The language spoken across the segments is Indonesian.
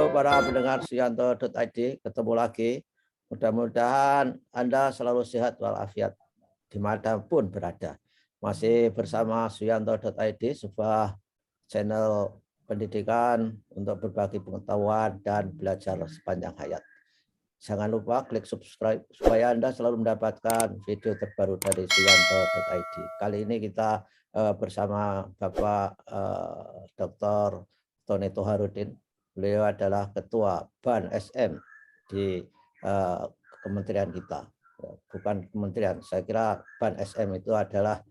Halo para pendengar Suyanto.id, ketemu lagi. Mudah-mudahan Anda selalu sehat walafiat dimanapun berada. Masih bersama Suyanto.id, sebuah channel pendidikan untuk berbagi pengetahuan dan belajar sepanjang hayat. Jangan lupa klik subscribe supaya Anda selalu mendapatkan video terbaru dari Suyanto.id. Kali ini kita bersama Bapak Dr. Tony Toharudin. Beliau adalah Ketua BAN SM di kementerian kita. Bukan kementerian, saya kira BAN SM itu adalah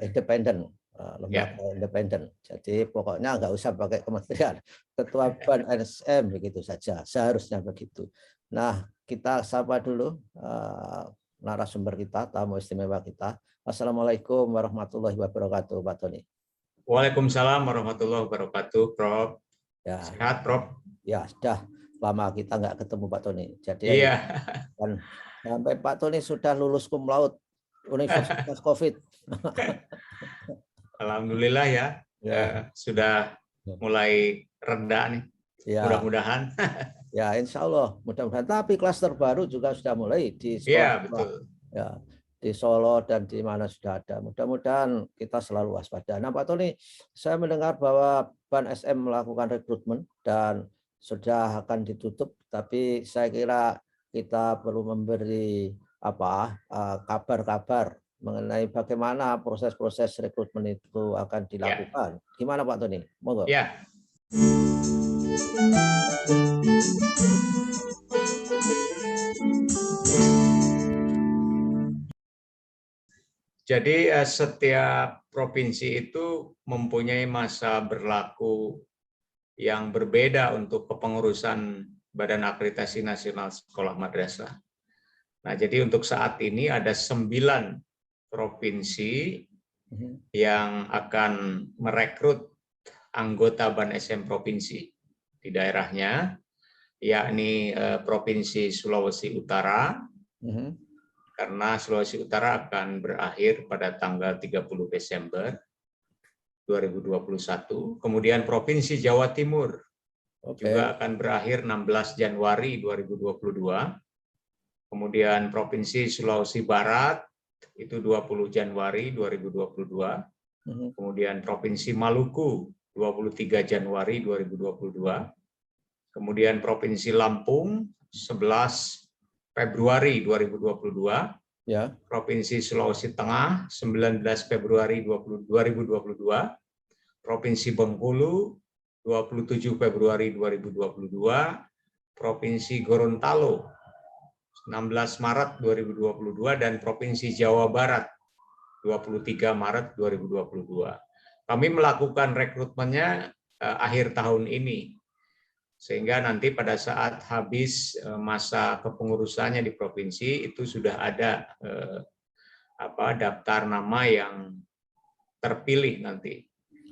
independen, lembaga independen. Jadi pokoknya nggak usah pakai kementerian. Ketua BAN SM begitu saja, seharusnya begitu. Nah, kita sapa dulu narasumber kita, tamu istimewa kita. Assalamualaikum warahmatullahi wabarakatuh, Pak Tony. Waalaikumsalam warahmatullahi wabarakatuh, Prof. Ya, sehat, Prof. Ya, sudah lama kita nggak ketemu Pak Tony. Jadi iya. Kan sampai Pak Tony sudah lulus cum laude Universitas COVID. Alhamdulillah ya, sudah mulai reda nih. Ya. Mudah-mudahan. Ya, insya Allah mudah-mudahan. Tapi klaster baru juga sudah mulai di sekolah. Iya, betul. Ya, di Solo dan di mana sudah ada. Mudah-mudahan kita selalu waspada. Nah, Pak Tony, saya mendengar bahwa BAN SM melakukan rekrutmen dan sudah akan ditutup, tapi saya kira kita perlu memberi kabar-kabar mengenai bagaimana proses-proses rekrutmen itu akan dilakukan. Ya. Gimana Pak Tony? Monggo. Ya. Jadi setiap provinsi itu mempunyai masa berlaku yang berbeda untuk kepengurusan Badan Akreditasi Nasional Sekolah Madrasah. Nah, jadi untuk saat ini ada 9 provinsi yang akan merekrut anggota BAN SM provinsi di daerahnya, yakni Provinsi Sulawesi Utara, karena Sulawesi Utara akan berakhir pada tanggal 30 Desember 2021. Kemudian Provinsi Jawa Timur juga akan berakhir 16 Januari 2022. Kemudian Provinsi Sulawesi Barat itu 20 Januari 2022. Kemudian Provinsi Maluku 23 Januari 2022. Kemudian Provinsi Lampung 11 Februari 2022, ya. Provinsi Sulawesi Tengah 19 Februari 2022, Provinsi Bengkulu 27 Februari 2022, Provinsi Gorontalo 16 Maret 2022, dan Provinsi Jawa Barat 23 Maret 2022. Kami melakukan rekrutmennya akhir tahun ini, sehingga nanti pada saat habis masa kepengurusannya di provinsi itu sudah ada daftar nama yang terpilih nanti,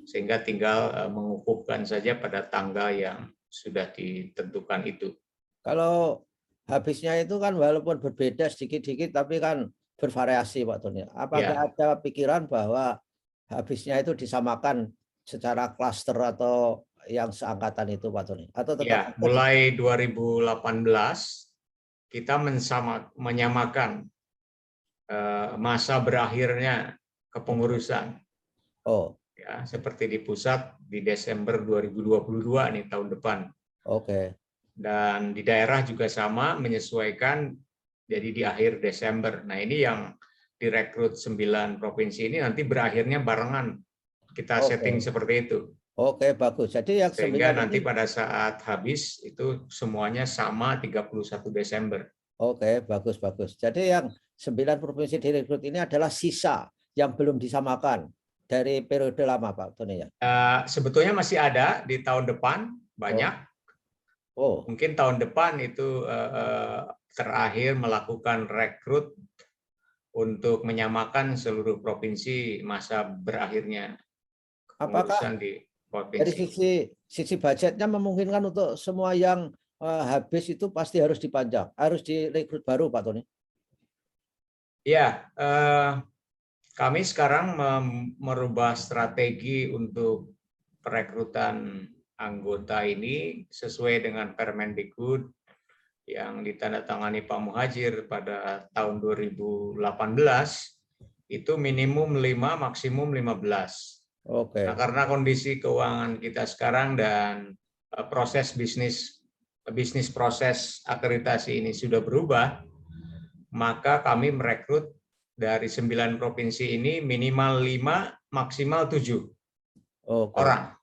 sehingga tinggal mengukuhkan saja pada tanggal yang sudah ditentukan itu. Kalau habisnya itu kan walaupun berbeda sedikit-sedikit tapi kan bervariasi, Pak Tony. Apakah ada pikiran bahwa habisnya itu disamakan secara klaster atau yang seangkatan itu, Pak Tony? Atau tetap mulai 2018 kita menyamakan masa berakhirnya kepengurusan. Ya, seperti di pusat di Desember 2022 nih, tahun depan. Dan di daerah juga sama, menyesuaikan jadi di akhir Desember. Nah, ini yang direkrut 9 provinsi ini nanti berakhirnya barengan. Kita setting seperti itu. Bagus. Jadi yang sehingga nanti pada saat habis itu semuanya sama 31 Desember. Bagus. Jadi yang 9 provinsi direkrut ini adalah sisa yang belum disamakan dari periode lama, Pak Tony, ya? Sebetulnya masih ada di tahun depan, banyak. Mungkin tahun depan itu terakhir melakukan rekrut untuk menyamakan seluruh provinsi masa berakhirnya kepengurusan di provinsi. Dari sisi budgetnya memungkinkan untuk semua yang habis itu pasti harus dipanjang, harus direkrut baru, Pak Tony? Ya, kami sekarang merubah strategi untuk perekrutan anggota ini sesuai dengan Permendikbud yang ditandatangani Pak Muhadjir pada tahun 2018 itu minimum 5, maksimum 15. Oke. Nah, karena kondisi keuangan kita sekarang dan proses bisnis proses akreditasi ini sudah berubah, maka kami merekrut dari 9 provinsi ini minimal 5, maksimal 7 orang.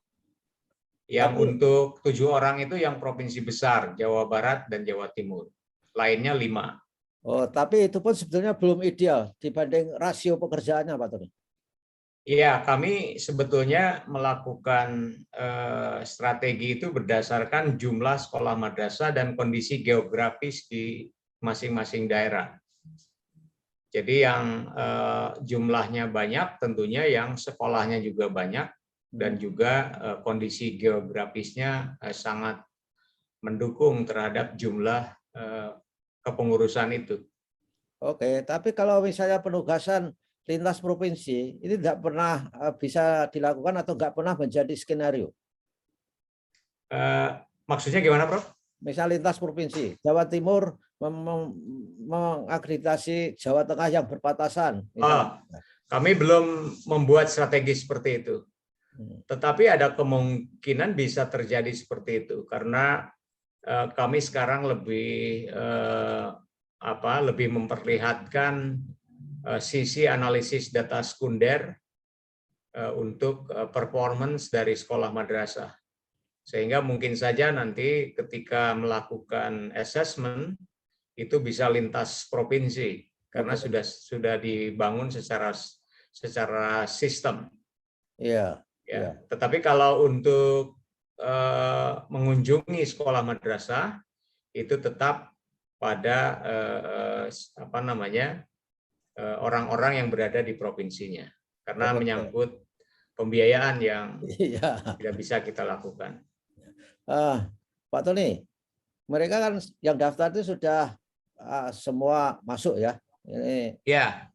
Yang untuk 7 orang itu yang provinsi besar, Jawa Barat dan Jawa Timur. Lainnya 5. Oh, tapi itu pun sebetulnya belum ideal dibanding rasio pekerjaannya, Pak Tony. Iya, kami sebetulnya melakukan strategi itu berdasarkan jumlah sekolah madrasah dan kondisi geografis di masing-masing daerah. Jadi yang jumlahnya banyak, tentunya yang sekolahnya juga banyak, dan juga kondisi geografisnya sangat mendukung terhadap jumlah kepengurusan itu. Oke, tapi kalau misalnya penugasan lintas provinsi, ini tidak pernah bisa dilakukan atau nggak pernah menjadi skenario? Maksudnya gimana, Prof? Misal lintas provinsi, Jawa Timur mengakreditasi Jawa Tengah yang berbatasan. Kami belum membuat strategi seperti itu. Tetapi ada kemungkinan bisa terjadi seperti itu karena kami sekarang lebih memperlihatkan sisi analisis data sekunder untuk performance dari sekolah madrasah. Sehingga mungkin saja nanti ketika melakukan assessment itu bisa lintas provinsi karena sudah dibangun secara sistem. Iya. Ya. Tetapi kalau untuk mengunjungi sekolah madrasah itu tetap pada orang-orang yang berada di provinsinya karena menyangkut pembiayaan yang tidak bisa kita lakukan. Pak Tony, mereka kan yang daftar itu sudah semua masuk ya. Ini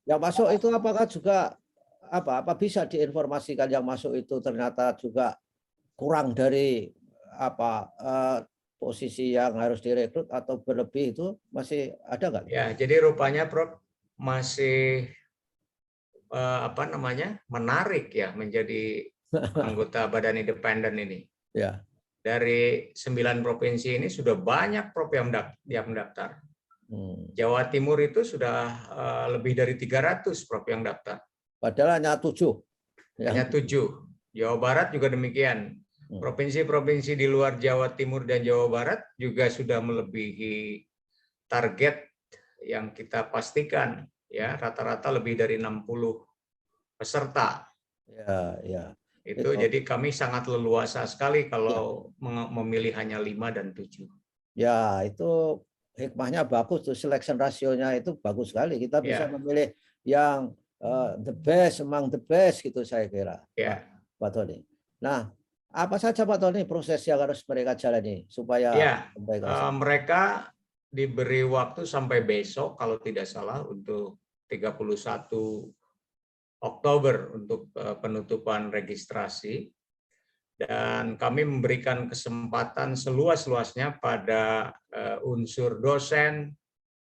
yang masuk itu apakah juga apa bisa diinformasikan yang masuk itu ternyata juga kurang dari posisi yang harus direkrut atau berlebih, itu masih ada nggak? Ya, jadi rupanya Prof masih menarik ya menjadi anggota badan independen ini. Ya. Dari 9 provinsi ini sudah banyak Prof yang mendaftar. Jawa Timur itu sudah lebih dari 300 Prof yang daftar. Padahal hanya 7. Hanya 7. Jawa Barat juga demikian. Provinsi-provinsi di luar Jawa Timur dan Jawa Barat juga sudah melebihi target yang kita pastikan, ya, rata-rata lebih dari 60 peserta. Ya. Itu jadi kami sangat leluasa sekali kalau memilih hanya 5 dan 7. Ya, itu hikmahnya bagus tuh, selection rasionya itu bagus sekali. Kita bisa memilih yang the best among the best gitu saya kira. Pak Tony. Nah, apa saja Pak Tony proses yang harus mereka jalani supaya mereka diberi waktu sampai besok kalau tidak salah untuk 31 Oktober untuk penutupan registrasi, dan kami memberikan kesempatan seluas-luasnya pada unsur dosen,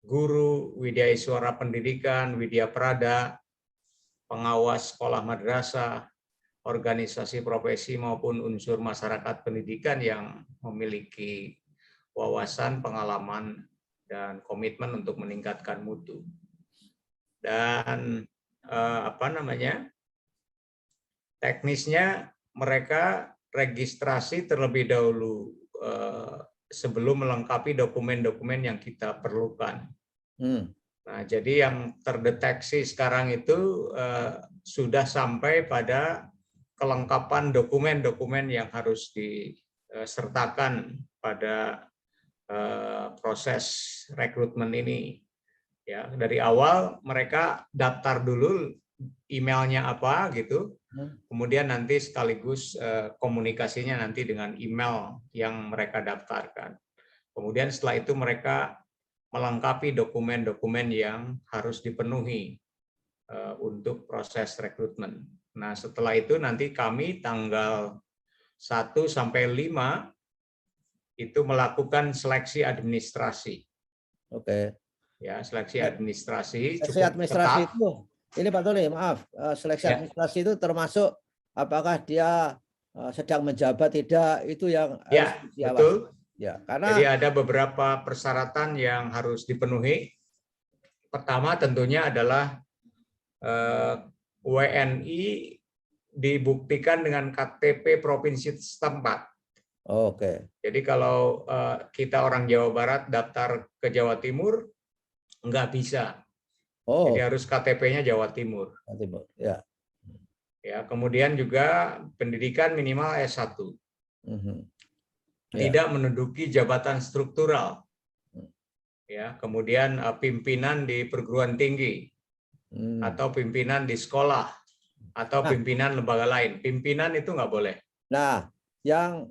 guru, widyaswara pendidikan, widya prada, pengawas sekolah madrasah, organisasi profesi maupun unsur masyarakat pendidikan yang memiliki wawasan, pengalaman, dan komitmen untuk meningkatkan mutu. Dan teknisnya mereka registrasi terlebih dahulu sebelum melengkapi dokumen-dokumen yang kita perlukan. Nah, jadi yang terdeteksi sekarang itu sudah sampai pada kelengkapan dokumen-dokumen yang harus disertakan pada proses rekrutmen ini. Ya, dari awal mereka daftar dulu emailnya apa gitu, kemudian nanti sekaligus komunikasinya nanti dengan email yang mereka daftarkan. Kemudian setelah itu mereka melengkapi dokumen-dokumen yang harus dipenuhi untuk proses rekrutmen. Nah, setelah itu nanti kami tanggal 1 sampai 5 itu melakukan seleksi administrasi. Oke. Ya, seleksi administrasi Seleksi cukup administrasi ketat. itu, ini Pak Tony, maaf, seleksi administrasi itu termasuk apakah dia sedang menjabat tidak, itu yang harus diawasi. Betul. Ya, karena jadi ada beberapa persyaratan yang harus dipenuhi. Pertama tentunya adalah WNI dibuktikan dengan KTP provinsi setempat. Oke. Jadi kalau kita orang Jawa Barat daftar ke Jawa Timur, nggak bisa. Jadi harus KTP-nya Jawa Timur. Ya. Ya, kemudian juga pendidikan minimal S1. Tidak menduduki jabatan struktural. Ya, kemudian pimpinan di perguruan tinggi atau pimpinan di sekolah atau pimpinan lembaga lain. Pimpinan itu nggak boleh. Nah, yang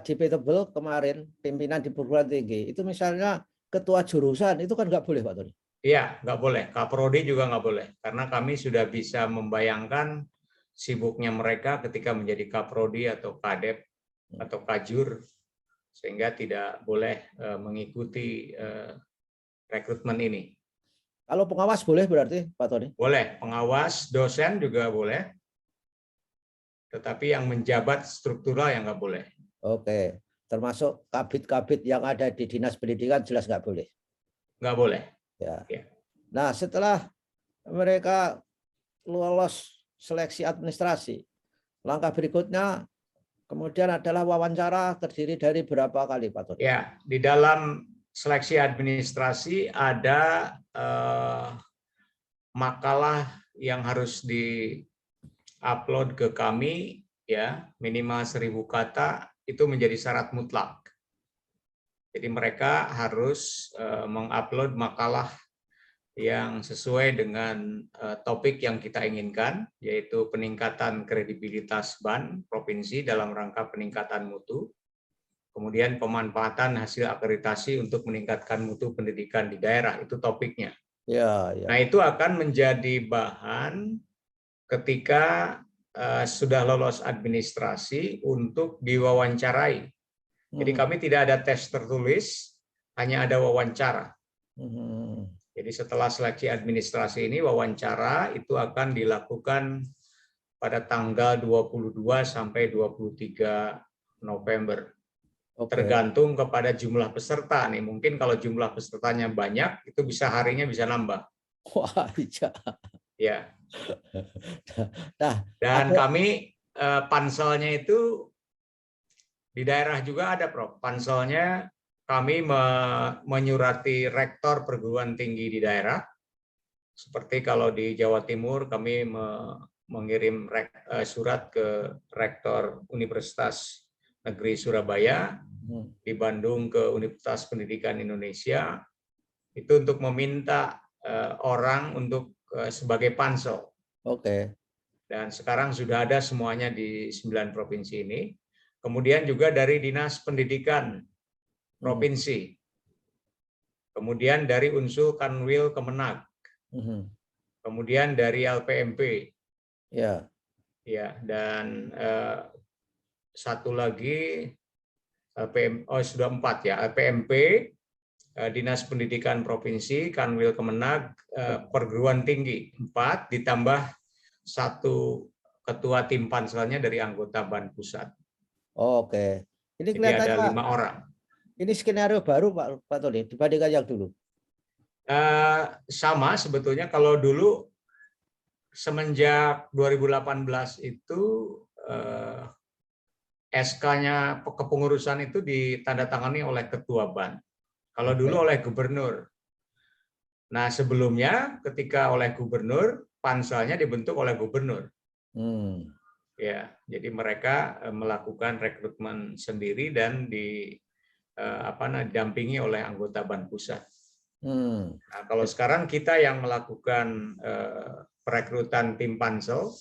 debatable kemarin pimpinan di perguruan tinggi itu misalnya ketua jurusan itu kan nggak boleh, Pak Tony. Iya, nggak boleh. Kaprodi juga nggak boleh karena kami sudah bisa membayangkan sibuknya mereka ketika menjadi kaprodi atau kadep atau kajur, sehingga tidak boleh mengikuti rekrutmen ini. Kalau pengawas boleh berarti, Pak Tony? Boleh, pengawas, dosen juga boleh, tetapi yang menjabat struktural yang nggak boleh. Oke, termasuk kabit-kabit yang ada di dinas pendidikan jelas nggak boleh? Nggak boleh. Ya. Nah, setelah mereka lolos seleksi administrasi, langkah berikutnya kemudian adalah wawancara terdiri dari berapa kali, Pak Tony? Ya, di dalam seleksi administrasi ada makalah yang harus di-upload ke kami, ya minimal 1000 kata, itu menjadi syarat mutlak. Jadi mereka harus mengupload makalah yang sesuai dengan topik yang kita inginkan, yaitu peningkatan kredibilitas BAN provinsi dalam rangka peningkatan mutu, kemudian pemanfaatan hasil akreditasi untuk meningkatkan mutu pendidikan di daerah, itu topiknya. Ya. Nah, itu akan menjadi bahan ketika sudah lolos administrasi untuk diwawancarai. Jadi kami tidak ada tes tertulis, hanya ada wawancara. Jadi setelah seleksi administrasi ini, wawancara itu akan dilakukan pada tanggal 22 sampai 23 November. Tergantung kepada jumlah peserta nih. Mungkin kalau jumlah pesertanya banyak, itu bisa harinya bisa nambah. Wah, iya. Ya. Dan kami panselnya itu di daerah juga ada, Prof. Panselnya kami menyurati rektor perguruan tinggi di daerah. Seperti kalau di Jawa Timur kami mengirim surat ke rektor Universitas Negeri Surabaya, di Bandung ke Universitas Pendidikan Indonesia, itu untuk meminta orang untuk sebagai pansel. Oke. Dan sekarang sudah ada semuanya di 9 provinsi ini. Kemudian juga dari Dinas Pendidikan Provinsi. Kemudian dari unsur Kanwil Kemenag. Kemudian dari LPMP. Ya. Ya, dan satu lagi sudah 4 ya, LPMP, Dinas Pendidikan Provinsi, Kanwil Kemenag, perguruan tinggi 4, ditambah 1 ketua tim panselnya dari anggota BAN pusat. Oke. Ini jadi ada 5 Pak, orang. Ini skenario baru Pak Tony dibandingkan yang dulu? Sama sebetulnya. Kalau dulu semenjak 2018 itu SK-nya kepengurusan itu ditandatangani oleh ketua BAN. Kalau dulu oleh gubernur. Nah, sebelumnya ketika oleh gubernur, panselnya dibentuk oleh gubernur. Ya, jadi mereka melakukan rekrutmen sendiri dan didampingi oleh anggota BAN pusat. Nah, kalau sekarang kita yang melakukan perekrutan tim pansel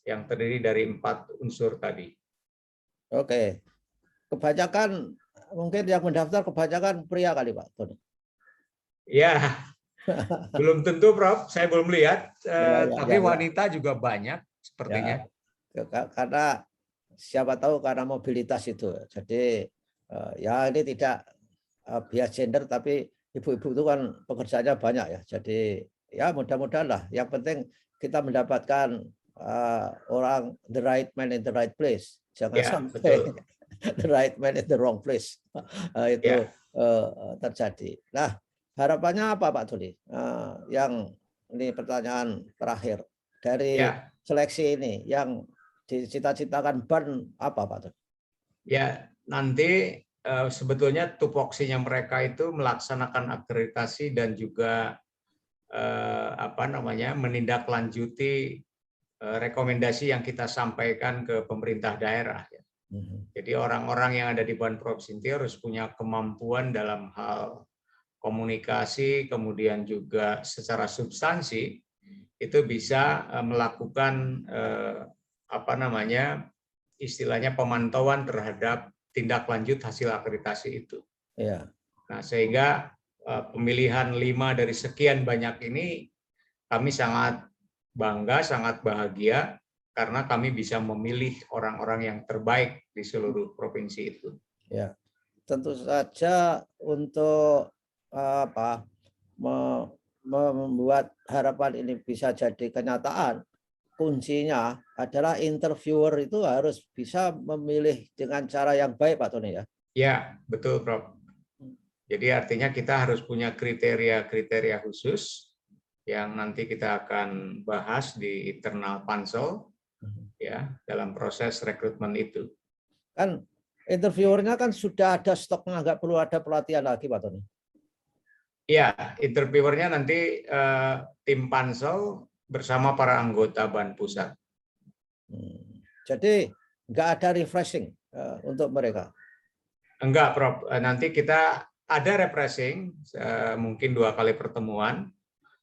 yang terdiri dari 4 unsur tadi. Oke. Kebanyakan mungkin yang mendaftar kebanyakan pria kali, Pak Tony. Ya, belum tentu, Prof. Saya belum lihat, tapi wanita juga banyak sepertinya. Ya, karena siapa tahu karena mobilitas itu. Jadi ya ini tidak bias gender, tapi ibu-ibu itu kan pekerjaannya banyak ya. Jadi ya mudah-mudahan lah. Yang penting kita mendapatkan orang the right man in the right place. Jangan sampai betul. The right man in the wrong place. Itu terjadi. Nah, harapannya apa Pak Tuli? Yang ini pertanyaan terakhir dari seleksi ini yang dicita-citakan BAN apa Pak Tuli? Ya, nanti sebetulnya tupoksinya mereka itu melaksanakan akreditasi dan juga menindaklanjuti rekomendasi yang kita sampaikan ke pemerintah daerah. Jadi orang-orang yang ada di Badan Provinsi harus punya kemampuan dalam hal komunikasi, kemudian juga secara substansi itu bisa melakukan istilahnya pemantauan terhadap tindak lanjut hasil akreditasi itu. Ya. Nah, sehingga pemilihan 5 dari sekian banyak ini kami sangat bangga, sangat bahagia karena kami bisa memilih orang-orang yang terbaik di seluruh provinsi itu. Ya, tentu saja untuk membuat harapan ini bisa jadi kenyataan, kuncinya adalah interviewer itu harus bisa memilih dengan cara yang baik, Pak Tony ya. Ya, betul, Prof. Jadi artinya kita harus punya kriteria-kriteria khusus yang nanti kita akan bahas di internal Pansel ya dalam proses rekrutmen itu. Kan interviewernya kan sudah ada stoknya, nggak perlu ada pelatihan lagi, Pak Tony. Ya, interviewernya nanti tim Pansel bersama para anggota BAN pusat. Jadi nggak ada refreshing untuk mereka? Enggak, Prof. Nanti kita ada refreshing mungkin 2 kali pertemuan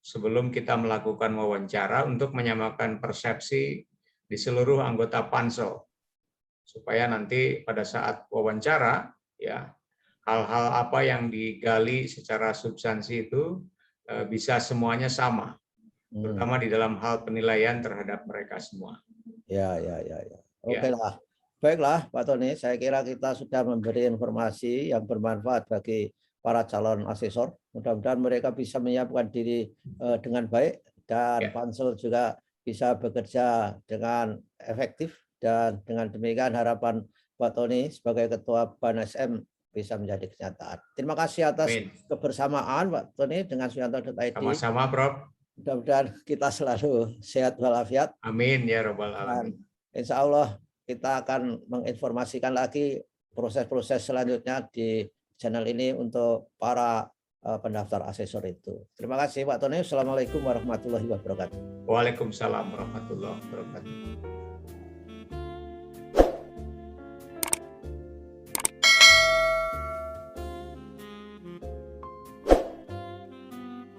sebelum kita melakukan wawancara untuk menyamakan persepsi di seluruh anggota Pansel supaya nanti pada saat wawancara ya hal-hal apa yang digali secara substansi itu bisa semuanya sama, terutama di dalam hal penilaian terhadap mereka semua. Ya. Oke lah. Baiklah Pak Tony, saya kira kita sudah memberi informasi yang bermanfaat bagi para calon asesor. Mudah-mudahan mereka bisa menyiapkan diri dengan baik dan Pansel juga bisa bekerja dengan efektif, dan dengan demikian harapan Pak Tony sebagai Ketua BAN SM bisa menjadi kenyataan. Terima kasih atas kebersamaan Pak Tony dengan Suyanto.id. Sama-sama, Prof. Mudah-mudahan kita selalu sehat walafiat. Amin ya Rabbal Alamin. Insya Allah kita akan menginformasikan lagi proses-proses selanjutnya di channel ini untuk para pendaftar asesor itu. Terima kasih Pak Tony. Assalamualaikum warahmatullahi wabarakatuh. Waalaikumsalam warahmatullahi wabarakatuh.